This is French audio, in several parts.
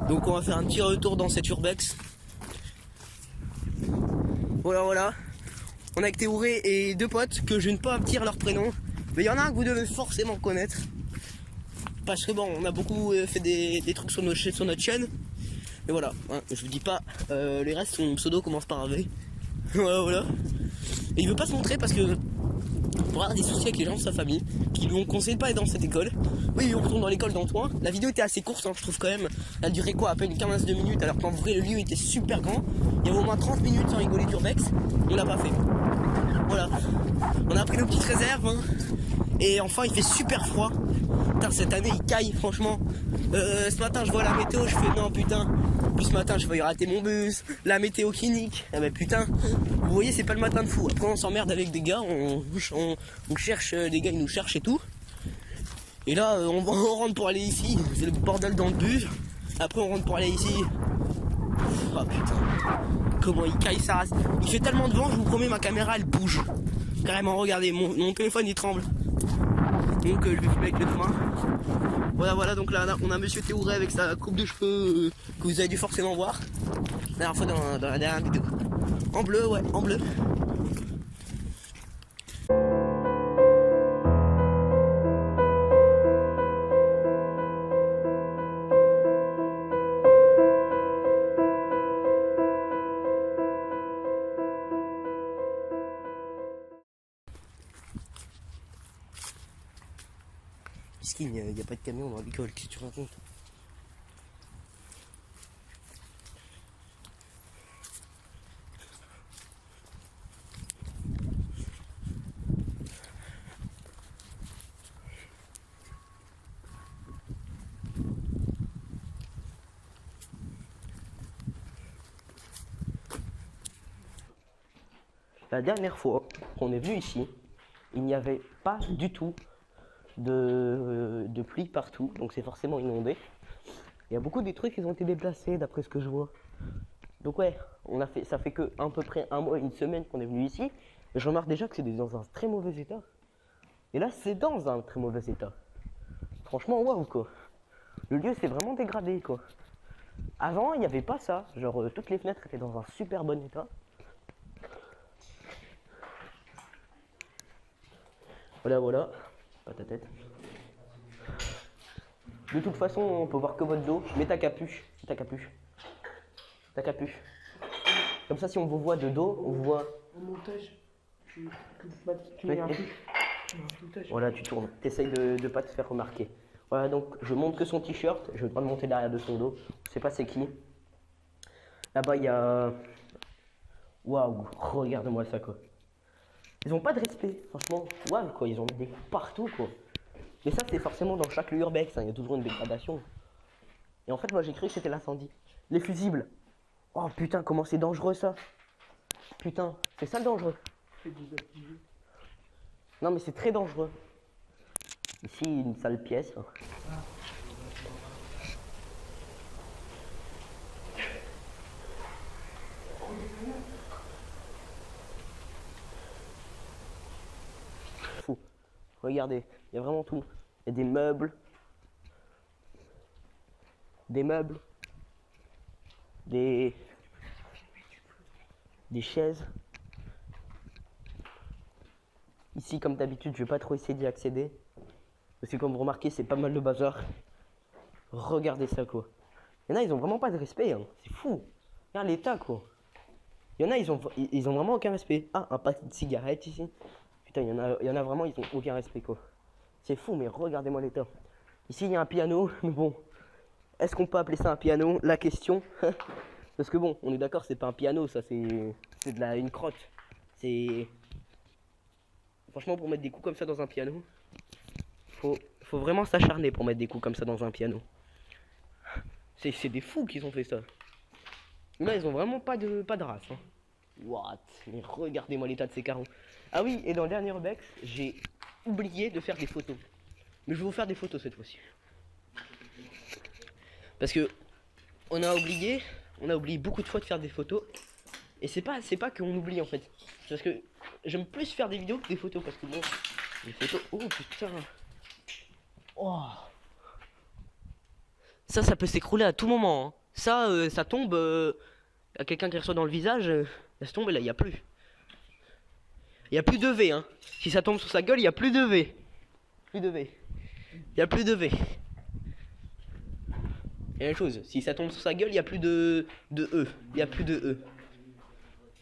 Donc on va faire un petit retour dans cette urbex. Voilà. On est avec Théouré et deux potes que je ne peux pas dire leur prénom. Mais il y en a un que vous devez forcément connaître. Parce que bon, on a beaucoup fait des trucs sur notre chaîne. Et voilà, hein, je vous dis pas, les restes, son pseudo commence par un V. voilà. Et il veut pas se montrer parce que pour avoir des soucis avec les gens de sa famille qui lui ont conseillé de pas aller dans cette école. Oui, on retourne dans l'école d'Antoine. La vidéo était assez courte, hein, je trouve quand même. Elle a duré quoi, à peine une quinzaine de minutes, alors qu'en vrai le lieu était super grand. Il y avait au moins 30 minutes sans rigoler d'urbex. On l'a pas fait. Voilà. On a pris nos petites réserves. Hein. Et enfin il fait super froid. Putain, cette année il caille franchement. Ce matin je vois la météo, je fais non putain. Puis ce matin je vais rater mon bus. La météo clinique. Ah bah putain. Vous voyez, c'est pas le matin de fou. Après on s'emmerde avec des gars, on cherche, des gars ils nous cherchent et tout. Et là on rentre pour aller ici. C'est le bordel dans le bus. Après on rentre pour aller ici. Oh putain. Comment il caille sa race. Il fait tellement de vent, je vous promets, ma caméra elle bouge. Carrément, regardez, mon téléphone il tremble. Donc je vais filmer avec les deux mains. Voilà, donc là on a monsieur Théouré avec sa coupe de cheveux que vous avez dû forcément voir la dernière fois dans la dernière vidéo. En bleu, ouais, en bleu. Il n'y a pas de camion dans l'école, qu'est-ce que tu racontes? La dernière fois qu'on est venu ici, il n'y avait pas du tout de pluie partout, donc c'est forcément inondé. Il y a beaucoup des trucs qui ont été déplacés d'après ce que je vois. Donc ouais, ça fait que à peu près un mois, une semaine qu'on est venu ici. Et je remarque déjà que c'est dans un très mauvais état. Et là c'est dans un très mauvais état. Franchement waouh quoi. Le lieu s'est vraiment dégradé quoi. Avant il n'y avait pas ça, genre toutes les fenêtres étaient dans un super bon état. Voilà, pas ta tête. De toute façon, on peut voir que votre dos. Mets ta capuche. Ta capuche. Comme ça, si on vous voit de dos, on vous voit. Au montage, tu mets un truc. Voilà, tu tournes. T'essayes de pas te faire remarquer. Voilà, donc je monte que son t-shirt. Je vais pas le monter derrière de son dos. Je sais pas c'est qui. Là-bas, il y a. Waouh, regarde-moi ça quoi. Ils ont pas de respect, franchement. Waouh quoi, ils ont mis des coups partout quoi. Mais ça, c'est forcément dans chaque urbex, hein. Il y a toujours une dégradation. Et en fait, moi j'ai cru que c'était l'incendie. Les fusibles. Oh putain, comment c'est dangereux ça. Putain, c'est ça le dangereux. Non mais c'est très dangereux. Ici, une sale pièce. Fou. Regardez, il y a vraiment tout. Il y a des meubles. Des chaises. Ici, comme d'habitude, je vais pas trop essayer d'y accéder. Parce que comme vous remarquez, c'est pas mal de bazar. Regardez ça quoi. Il y en a, ils ont vraiment pas de respect, hein. C'est fou. Regarde l'état quoi. Il y en a, ils ont vraiment aucun respect. Ah, un paquet de cigarettes ici. Putain, il y en a vraiment, ils ont aucun respect quoi. C'est fou, mais regardez-moi l'état. Ici, il y a un piano, mais bon. Est-ce qu'on peut appeler ça un piano? La question. Parce que bon, on est d'accord, c'est pas un piano, ça, c'est une crotte. C'est... Franchement, pour mettre des coups comme ça dans un piano, faut vraiment s'acharner pour mettre des coups comme ça dans un piano. C'est des fous qui ont fait ça. Là, ils ont vraiment pas de race. Hein. What? Mais regardez-moi l'état de ces carreaux. Ah oui, et dans le dernier urbex, j'ai oublié de faire des photos. Mais je vais vous faire des photos cette fois-ci. Parce que on a oublié beaucoup de fois de faire des photos. Et c'est pas qu'on oublie en fait. Parce que j'aime plus faire des vidéos que des photos. Parce que bon, les photos... Oh putain. Oh. Ça peut s'écrouler à tout moment. Hein. Ça, ça tombe à quelqu'un qui reçoit dans le visage, laisse tomber là, il y a plus. Il y a plus de V, hein. Si ça tombe sur sa gueule, il y a plus de V. Plus de V. Il y a plus de V. Et la même chose, si ça tombe sur sa gueule, il y a plus de E. Il y a plus de E.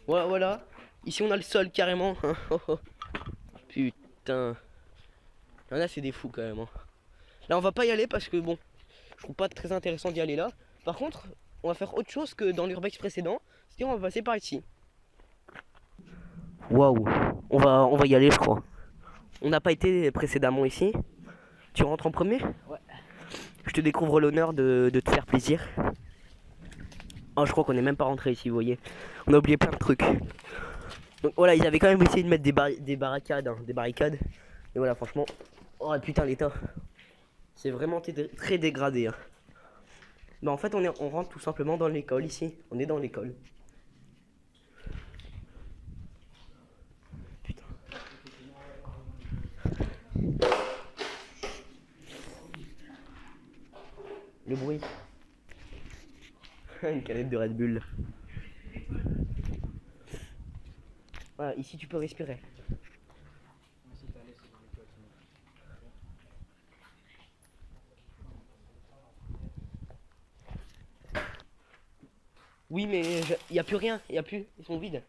Voilà, voilà. Ici on a le sol carrément. Putain. Là c'est des fous quand même. Hein. Là on va pas y aller parce que bon, je trouve pas très intéressant d'y aller là. Par contre, on va faire autre chose que dans l'urbex précédent. C'est-à-dire on va passer par ici. Waouh, on va y aller je crois. On n'a pas été précédemment ici. Tu rentres en premier? Ouais. Je te découvre l'honneur de te faire plaisir. Oh je crois qu'on n'est même pas rentré ici, vous voyez. On a oublié plein de trucs. Donc voilà, ils avaient quand même essayé de mettre des barricades, hein, des barricades. Et voilà, franchement, oh putain l'état, c'est vraiment très dégradé. Hein. Bah en fait, on rentre tout simplement dans l'école ici. On est dans l'école. Putain. Le bruit. Une canette de Red Bull. Voilà, ici tu peux respirer. Oui, mais il n'y a plus rien, il n'y a plus, ils sont vides.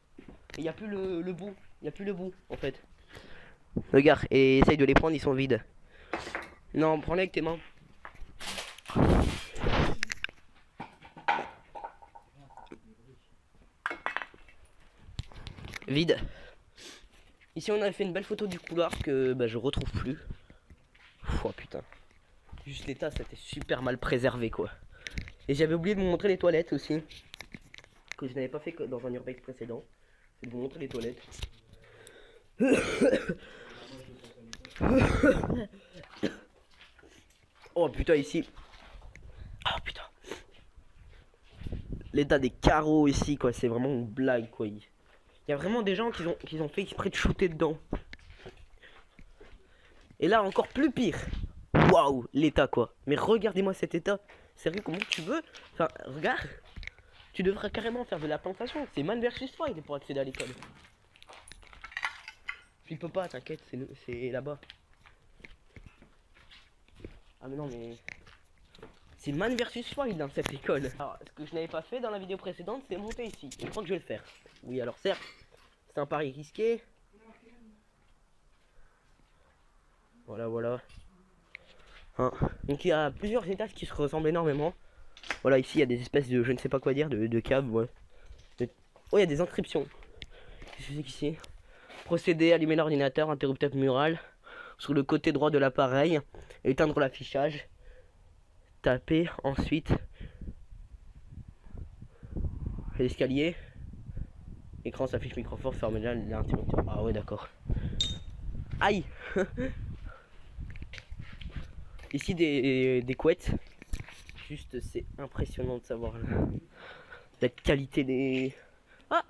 Il n'y a plus le bout, il n'y a plus le bout en fait. Regarde, et essaye de les prendre, ils sont vides. Non, prends-les avec tes mains. Vide. Ici on avait fait une belle photo du couloir que bah, je retrouve plus. Oh putain. Juste l'état, c'était super mal préservé quoi. Et j'avais oublié de vous montrer les toilettes aussi. Que je n'avais pas fait que dans un urbex précédent. C'est de vous montrer les toilettes. Oh putain ici. Oh putain. L'état des carreaux ici quoi, c'est vraiment une blague quoi. Il y a vraiment des gens qui ont fait exprès de shooter dedans. Et là encore plus pire. Waouh, l'état quoi. Mais regardez-moi cet état. Sérieux, comment tu veux? Enfin, regarde. Tu devrais carrément faire de la plantation. C'est man versus wild pour accéder à l'école. Tu peux pas, t'inquiète, c'est là-bas. Ah mais non mais... C'est man versus wild dans cette école. Alors, ce que je n'avais pas fait dans la vidéo précédente, c'est monter ici. Et je crois que je vais le faire. Oui, alors certes, c'est un pari risqué. Voilà, voilà. Hein. Donc il y a plusieurs étages qui se ressemblent énormément. Voilà, ici il y a des espèces de, je ne sais pas quoi dire, de caves, ouais. Oh, il y a des inscriptions. Qu'est-ce que c'est qu'ici? Procéder, allumer l'ordinateur, interrupteur mural. Sur le côté droit de l'appareil. Éteindre l'affichage. Taper, ensuite. L'escalier. Écran s'affiche micro-fort, fermez là l'interrupteur. Ah ouais, d'accord. Aïe. Ici des couettes. Juste c'est impressionnant de savoir la qualité des... Ah,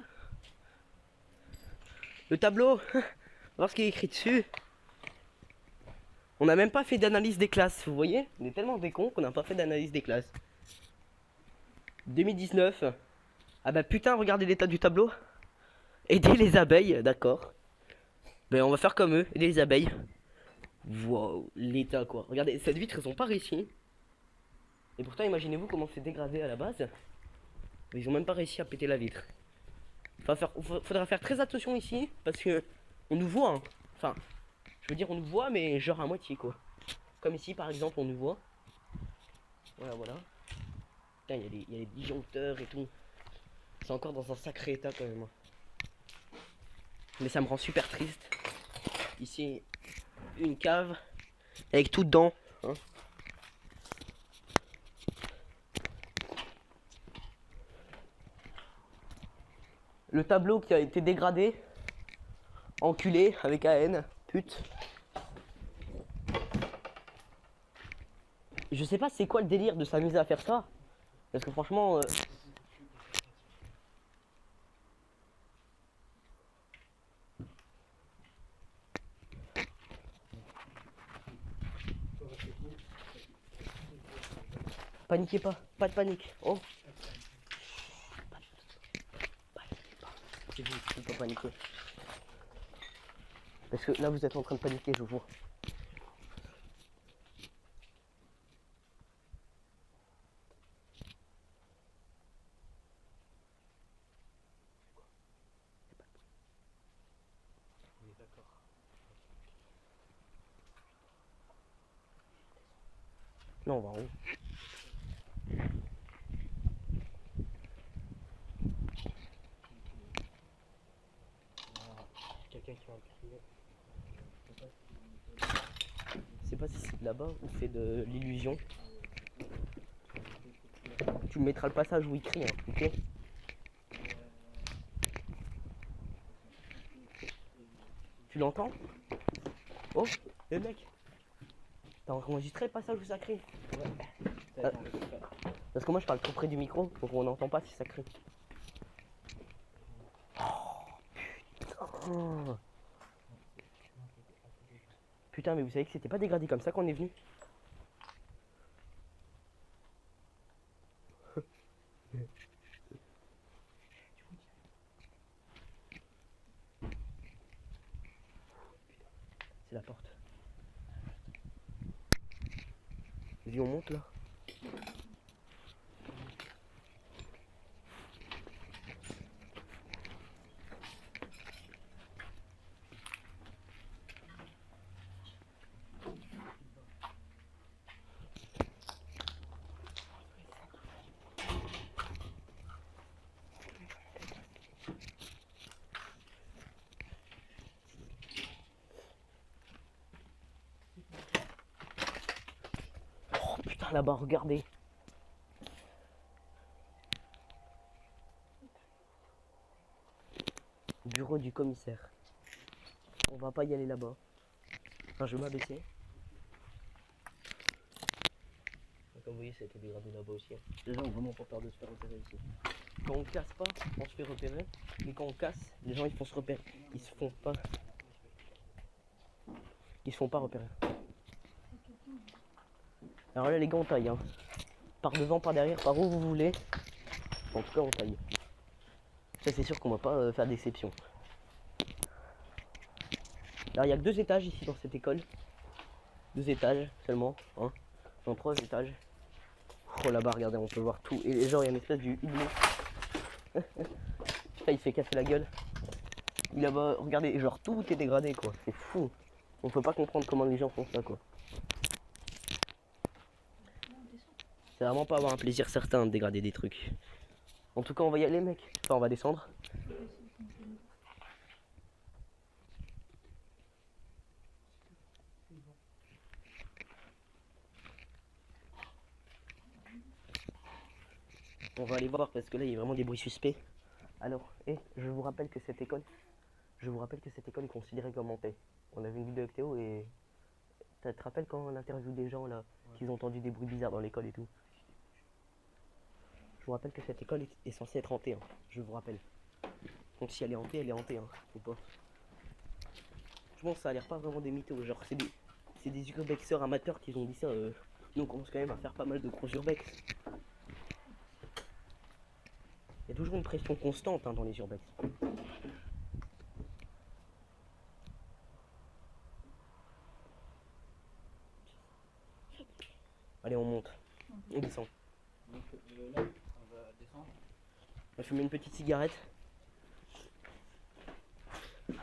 le tableau. Voir ce qui est écrit dessus. On n'a même pas fait d'analyse des classes, vous voyez. On est tellement des cons qu'on n'a pas fait d'analyse des classes. 2019. Ah bah putain, regardez l'état du tableau. Aider les abeilles, d'accord. Ben on va faire comme eux, aider les abeilles. Wow, l'état quoi. Regardez, cette vitre ils ont pas réussi. Et pourtant imaginez-vous comment c'est dégradé à la base. Ils ont même pas réussi à péter la vitre. Faudra faire très attention ici parce que on nous voit. Hein. Enfin, je veux dire on nous voit mais genre à moitié quoi. Comme ici par exemple on nous voit. Voilà voilà. Putain il y a des disjoncteurs et tout. C'est encore dans un sacré état quand même. Mais ça me rend super triste. Ici une cave avec tout dedans. Hein. Le tableau qui a été dégradé. Enculé avec AN. Pute. Je sais pas c'est quoi le délire de s'amuser à faire ça. Parce que franchement... Paniquez pas de panique. Oh. Inquiétez-vous, il faut pas paniquer. Parce que là, vous êtes en train de paniquer, je vous jure. Non, on va en haut. Quelqu'un qui va me crier. Je sais pas si c'est de là-bas ou c'est de l'illusion. Tu me mettras le passage où il crie, hein, ok? Tu l'entends? Oh, le mec! T'as enregistré le passage où ça crie? Ouais. Parce que moi je parle trop près du micro, donc on n'entend pas si ça crie. Oh, putain, mais vous savez que c'était pas dégradé comme ça qu'on est venu? C'est la porte. Vas-y, on monte là. Oh putain, là-bas, regardez. Bureau du commissaire. On va pas y aller là-bas. Enfin, je vais m'abaisser. Comme vous voyez, ça a été dégradé là-bas aussi. Les gens ont vraiment pas peur de se faire repérer ici. Quand on casse pas, on se fait repérer. Mais quand on casse, les gens ils font se repérer. Ils se font pas. Ils se font pas repérer. Alors là les gars on taille hein. Par devant, par derrière, par où vous voulez. En tout cas on taille. Ça c'est sûr qu'on va pas faire d'exception. Alors il y a que 2 étages ici dans cette école. 2 étages seulement. Hein. Dans 3 étages. Oh là-bas regardez on peut voir tout. Et genre il y a une espèce du hublot. Putain il se fait casser la gueule. Il là-bas, regardez, genre tout est dégradé quoi. C'est fou. On peut pas comprendre comment les gens font ça quoi. C'est vraiment pas avoir un plaisir certain de dégrader des trucs. En tout cas on va y aller mec. Enfin on va descendre. On va aller voir parce que là il y a vraiment des bruits suspects. Alors, je vous rappelle que cette école est considérée comme hantée. On avait une vidéo avec Théo et tu te rappelles quand on interviewe des gens là, qu'ils ont entendu des bruits bizarres dans l'école et tout. Je vous rappelle que cette école est censée être hantée, hein. Je vous rappelle. Donc si elle est hantée, hein. Faut pas. Je pense que ça a l'air pas vraiment des mythos. Genre c'est des urbexeurs amateurs qui ont dit ça. Nous on commence quand même à faire pas mal de gros urbex. Il y a toujours une pression constante hein, dans les urbex. Allez on monte. On descend. Donc là, on va descendre. On va fumer une petite cigarette.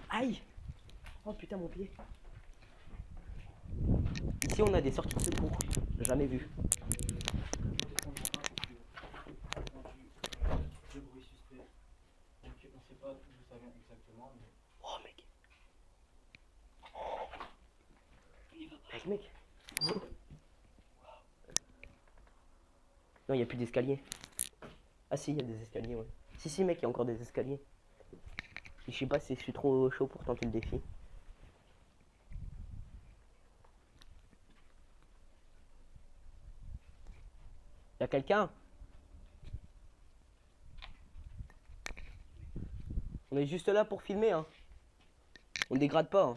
Aïe! Oh putain mon pied. Ici on a des sorties de secours. Jamais vu. Deux bruits suspects. Donc on sait pas d'où ça vient exactement. Mais... Oh mec. Oh, mec. Non, il n'y a plus d'escalier. Ah si, il y a des escaliers, ouais. Si mec, il y a encore des escaliers. Et je sais pas si je suis trop chaud pour tenter le défi. Y'a quelqu'un? On est juste là pour filmer, hein. On dégrade pas, hein.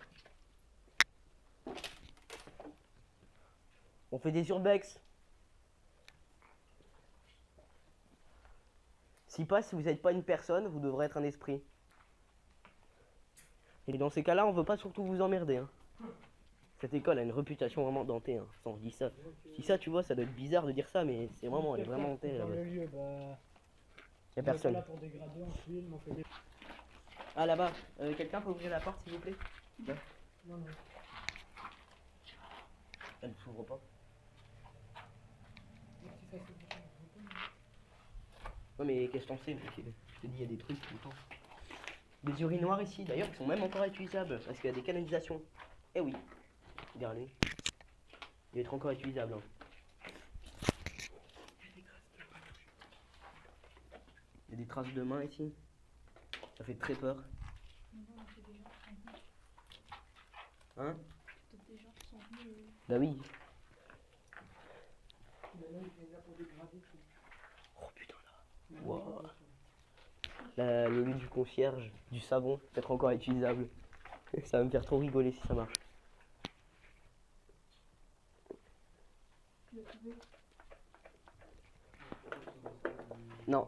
On fait des urbex. Si vous n'êtes pas une personne, vous devrez être un esprit. Et dans ces cas-là, on veut pas surtout vous emmerder. Hein. Cette école a une réputation vraiment dantée. Hein. Ça, on se dit ça. Si ça, tu vois, ça doit être bizarre de dire ça, mais c'est vraiment, elle est vraiment dantée. Dans Là-bas. le lieu, bah. Y a On est pas personne. là pour dégrader, on filme, on fait des. Ah là-bas, quelqu'un peut ouvrir la porte s'il vous plaît? Là. Non, non. Elle ne s'ouvre pas. Ouais mais qu'est-ce que t'en sais mec? Je te dis il y a des trucs tout le temps. Des urinoirs ici d'ailleurs qui sont même encore utilisables parce qu'il y a des canalisations. Eh oui. Regardez. Il va être encore utilisable. Hein. Il y a des traces de main ici. Ça fait très peur. Hein? Bah oui. Oh putain là. Wow. Le lieu du concierge, du savon, peut-être encore utilisable. Ça va me faire trop rigoler si ça marche. Non.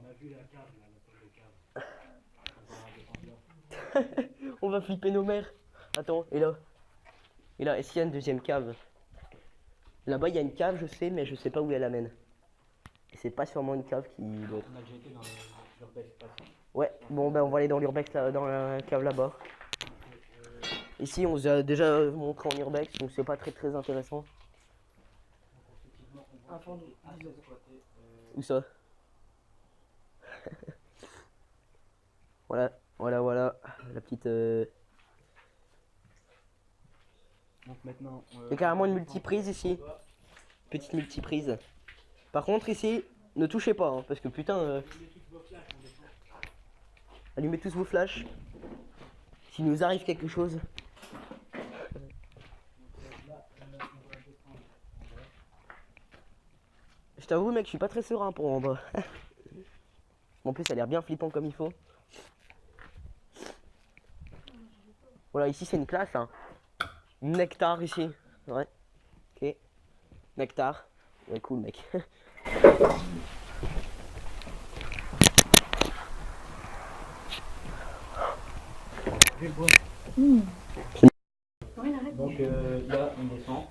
On va flipper nos mères. Attends, et là? Et là, est-ce qu'il y a une deuxième cave? Là-bas, il y a une cave, je sais, mais je sais pas où elle amène. Et c'est pas sûrement une cave qui doit être. On a déjà été dans l'urbex passé. Ouais, bon, ben on va aller dans l'urbex, là, dans la cave là-bas. Ici, on vous a déjà montré en urbex, donc c'est pas très très intéressant. Où ça? Voilà, voilà, la petite. Donc maintenant. Il y a carrément une multiprise ici. Petite multiprise. Par contre, ici, ne touchez pas, hein, parce que putain. Allumez tous vos flashs. S'il nous arrive quelque chose. Je t'avoue, mec, je suis pas très serein pour en bas. En plus, ça a l'air bien flippant comme il faut. Voilà, ici, c'est une classe. Hein. Nectar ici. Ouais. Ok. Nectar. Ouais, cool, mec. Donc là, on descend.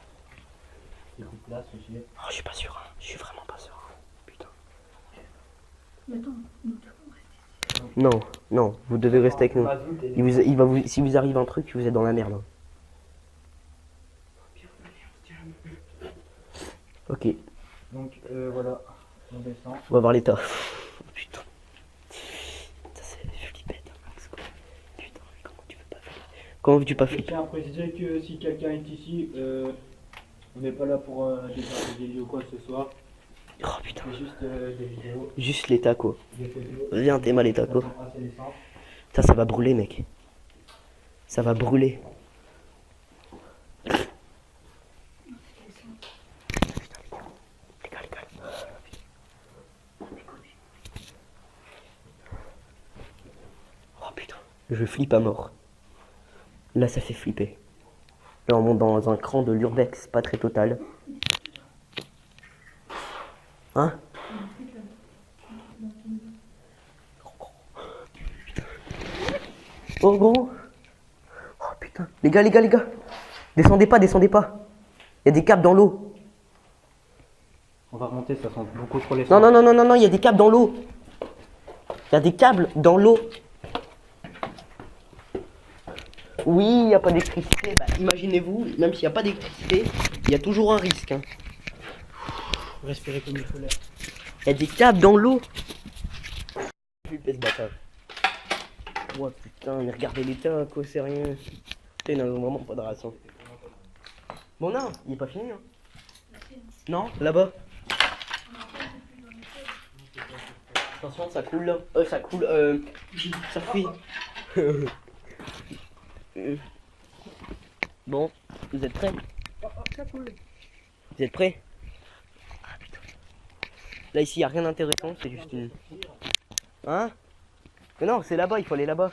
C'est toute place aussi. Oh, je suis pas sûr. Hein. Je suis vraiment pas sûr. Putain. Mais attends, nous devons rester. Non, non, vous devez rester avec nous. Si vous arrive un truc, vous êtes dans la merde. Hein. Ok, Donc voilà, on descend. on va voir l'état. Putain. Ça c'est flippette. Putain, comment tu peux pas flipper? Comment veux-tu pas Je flipper? tiens à préciser que si quelqu'un est ici, on n'est pas là pour des vidéos ou quoi que ce soit. Oh putain. C'est juste des vidéos, Juste l'état quoi. des photos. Viens, t'es mal l'état quoi. Ça sent assez décent. Ça va brûler, mec. Ça va brûler. Oh putain, je flippe à mort. Là, ça fait flipper. Là, on monte dans un cran de l'urbex, pas très total. Hein? Oh gros. Oh putain. Les gars. Descendez pas. Il y a des câbles dans l'eau. On va remonter, ça sent beaucoup trop les. Non, il y a des câbles dans l'eau. Il y a des câbles dans l'eau. Oui, il n'y a pas d'électricité. Bah, imaginez-vous, même s'il n'y a pas d'électricité, il y a toujours un risque. Hein. Respirer comme il faut l'air. Il y a des câbles dans l'eau. Flipper ce bâtard. Oh putain, mais regardez l'état, quoi, c'est rien. Putain, ils n'ont vraiment pas de raison. Bon, non, il est pas fini. Hein. Non, là-bas. Attention, ça coule là. Ça coule. Ça fuit. Bon, vous êtes prêts? Vous êtes prêts? Ah putain. Là, ici, il n'y a rien d'intéressant, c'est juste une. Hein? Mais non, c'est là-bas, il faut aller là-bas.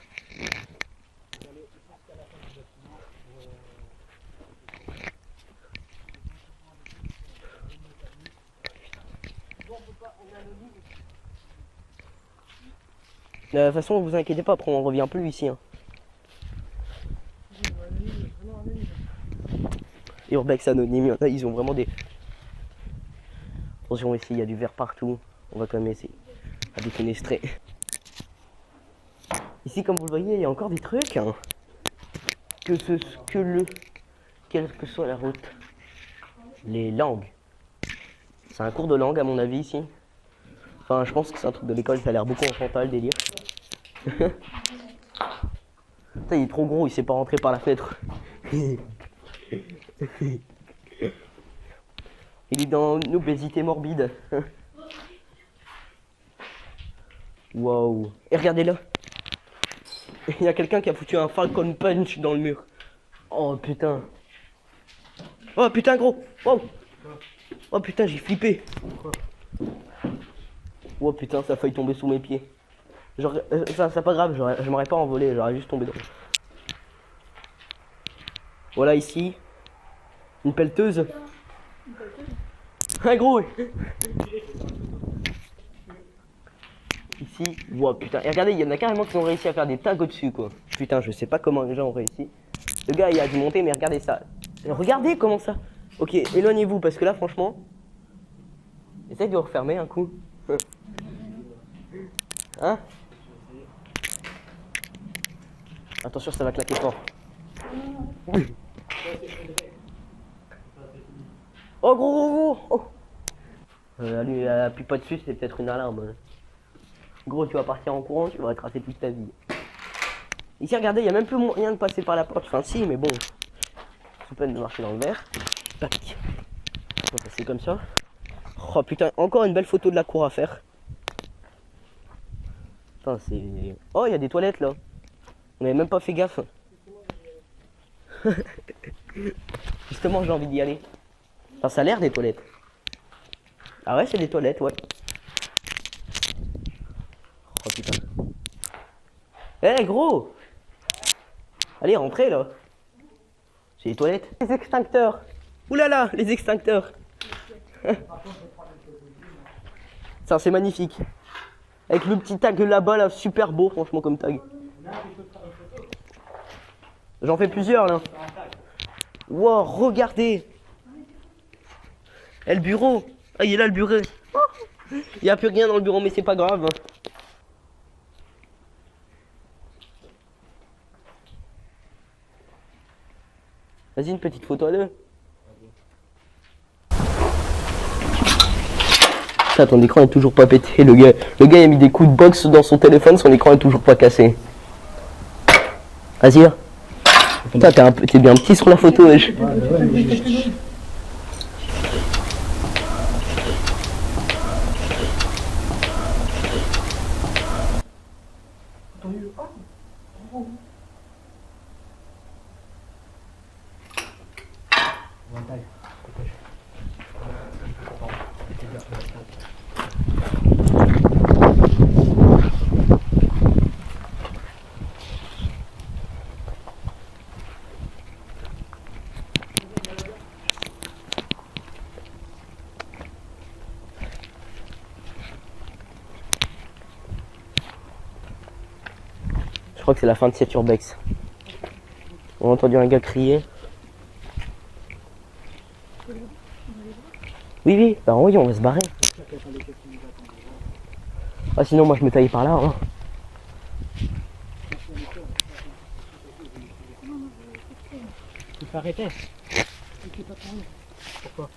De toute façon, vous inquiétez pas, après on revient plus ici. Hein. Urbex anonyme, là ils ont vraiment des... Attention ici, il y a du verre partout. On va quand même essayer à défenestrer. Ici comme vous le voyez, il y a encore des trucs. Hein. Quelle que soit la route. Les langues. C'est un cours de langue à mon avis ici. Enfin je pense que c'est un truc de l'école, ça a l'air beaucoup enfantin le délire. Putain, il est trop gros, il sait pas rentrer par la fenêtre. Il est dans une obésité morbide. Waouh. Et regardez là. Il y a quelqu'un qui a foutu un Falcon Punch dans le mur. Oh putain. Oh putain gros. Wow. Oh putain j'ai flippé. Oh putain ça a failli tomber sous mes pieds. Genre, ça c'est pas grave, je m'aurais pas envolé, j'aurais juste tombé dedans. Voilà ici. Une pelleteuse. Un gros. Ici, wow putain. Et regardez, il y en a carrément qui ont réussi à faire des tags au-dessus quoi. Putain, je sais pas comment les gens ont réussi. Le gars il a dû monter, mais regardez ça. Regardez comment ça. Ok, éloignez-vous parce que là franchement. Essaye de refermer un coup. Hein? Attention, ça va claquer fort. Oh gros. Oh. Lui, appuie pas dessus, c'est peut-être une alarme. Gros, tu vas partir en courant, tu vas être raté toute ta vie. Ici, regardez, il n'y a même plus moyen de passer par la porte. Enfin, si, mais bon. C'est peine de marcher dans le verre. Tac. On va passer comme ça. Oh putain, encore une belle photo de la cour à faire. Putain, c'est... Oh, il y a des toilettes là. On avait même pas fait gaffe. Justement, j'ai envie d'y aller. Enfin, ça a l'air des toilettes. Ah ouais, c'est des toilettes, ouais. Oh putain. Eh gros! Allez, rentrez là. C'est les toilettes. Les extincteurs. Oulala, les extincteurs. Ça, c'est magnifique. Avec le petit tag là-bas, là, super beau, franchement, comme tag. J'en fais plusieurs, là. Wow, regardez. Et le bureau. Ah, il est là, le bureau. Il n'y a plus rien dans le bureau, mais c'est pas grave. Vas-y, une petite photo à deux. Putain, ton écran est toujours pas pété. Le gars a mis des coups de boxe dans son téléphone, son écran est toujours pas cassé. Vas-y, là. Putain, t'es bien petit sur la photo, wesh. Je crois que c'est la fin de cette urbex. On a entendu un gars crier. Oui, bah oui, on va se barrer. Ah sinon moi je me taille par là. Hein. Tu peux arrêter. Pourquoi?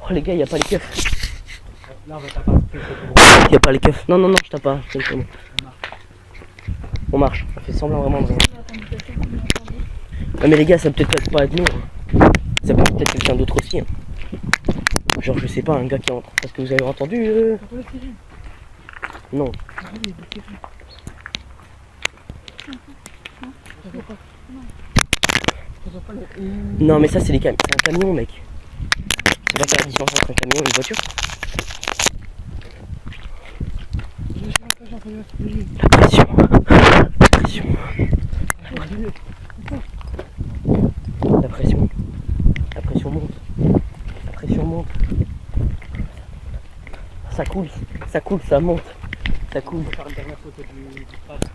Oh les gars, y a pas les keufs. Là, on va taper. Y a pas les keufs. Non, je tape pas. On marche. On fait semblant vraiment de rien. Ah mais les gars, ça peut peut-être pas être nous. Hein. Ça peut peut-être quelqu'un d'autre aussi. Hein. Genre je sais pas, un gars qui entre. Parce que vous avez entendu Non. Non mais ça c'est c'est un camion mec. C'est pas faire la différence entre un camion et une voiture. La pression. La pression. La pression monte. La pression monte. Ça coule, ça monte. Ça coule. On va faire une dernière photo du stade.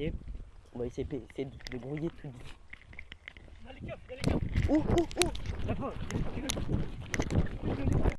terminé. On va essayer de grouiller tout. Il y a les caps, il y a les caps. Oh, oh, oh. Là-bas, il y a les caps.